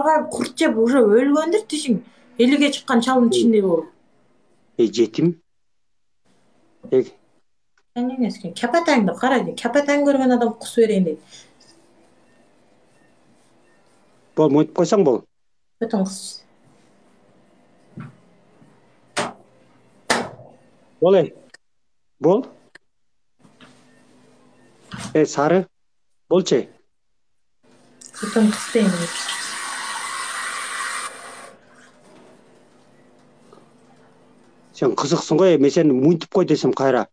Торғай құрт жеп уже өлгөндүр тишиң. Элиге чыккан чалдын тишиндей болуп. Жетим. Эмнеңескен? Капатаңды кара дейт. Капатаң көргөн адам кус берейин дейт. Бол, мынтип койсоң бол. Бүтүн кыс. Бол ey. Бол. Сары. Болчу. Бүтүн кыс дейин. Sen kızıksın koy, men seni mынтип кой десем кайра.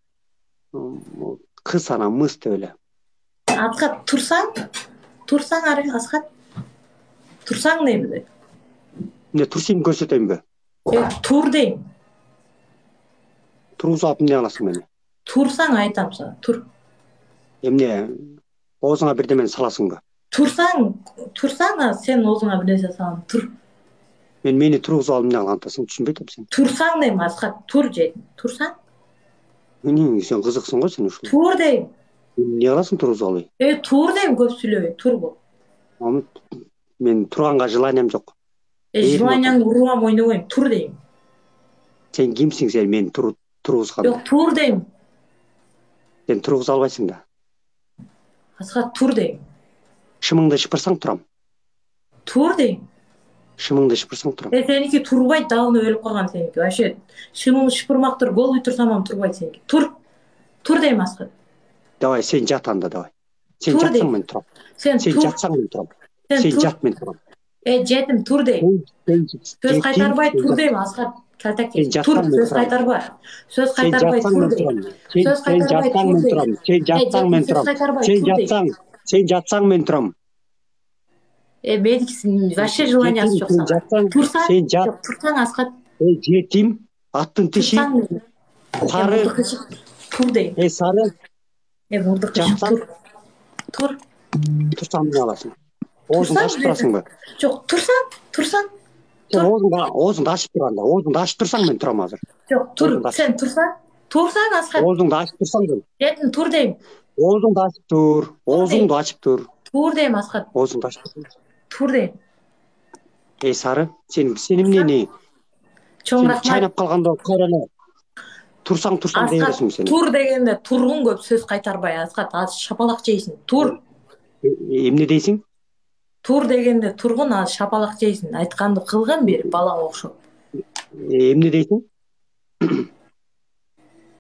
Кыз ана мыс деп эле. Асхат турсаң ары Асхат. Турсаң дейби. Эмне турсуңду көрсөтөйүнбү? Тур дейм. Тургузуп алып эмне кыласың мени? Турсаң айтам сага, тур. Эмне? Оозуңа бирдемени саласыңбы? Турсаң, сен оозуңа бир нерсе салам, тур. Мени тургузуп алып эмне кылган атасың, түшүнбөй атам сени. Турсаң дейм Асхат, тур дейм. Турсаң? Сен кызыксың го сен ушул. Тур дейм. Эмне кыласың тургузуп алып? Тур дейм, көп сүйлөбөй, тур бул. Мен турганга желаниям жок. Желанияңды урубам ойнобойм, тур дейм. Сен кимсиң, сен мени тургузганда? Жок, тур дейм. Сен тургуза албайсың да. Асхат, тур дейм. Шымыңды шыпырсаң турам. Тур дейм. Шымыңды шыпырсаң турам. Сеники турбайт, дагы өлүп калган сеники. Вообще, шымыңды шыпырмак гол уйтурсам турбайт сеники. Тур. Тур дейм Асхат. Давай, сен жат анда, давай. Сен жатсаң мен турам. Сен жатсаң мен турам. Сен жат мен турам. Жетим, тур дейм. Сөз кайтарбай тур дейм Асхат. Калтак. Тур, сөз кайтарбай. Сөз кайтарбай тур дейм. Сөз кайтарбай тур дейм. Сен жатсаң мен турам. Сен жатсаң мен турам. Меники вообще желаниясы жок сага. Турсаң Асхат. Жетим, аттын тиши. Сары. Тур дейм. Сары. Мурдыкы тур. Тур. Турсаң эмне кыласың? Оозуңду ачып турасыңбы? Жок, турсаң. Оозуңду ачып тур анда. Оозуңду ачып турсаң мен турам азыр. Жок, тур. Сен турсаң. Турсаң Асхат. Оозуңду ачып турсаң дейм. Жетим, тур дейм. Оозуңду ачып тур. Оозуңду ачып тур. Тур дейм Асхат. Оозуңду ачып тур. Тур дейм. Сары, сен эмнени? Чоң рахмат. Чайнап калганда кайраны. Турсаң dey бересиң сен. Тур дегенде тургун көп сөз кайтарбай Асхат, аз шапалак жейсиң. Тур. Эмне дейсиң? Тур дегенде тургун, аз шапалак жейсиң. Айтканды кылгын берип балага окшоп. Эмне дейсиң?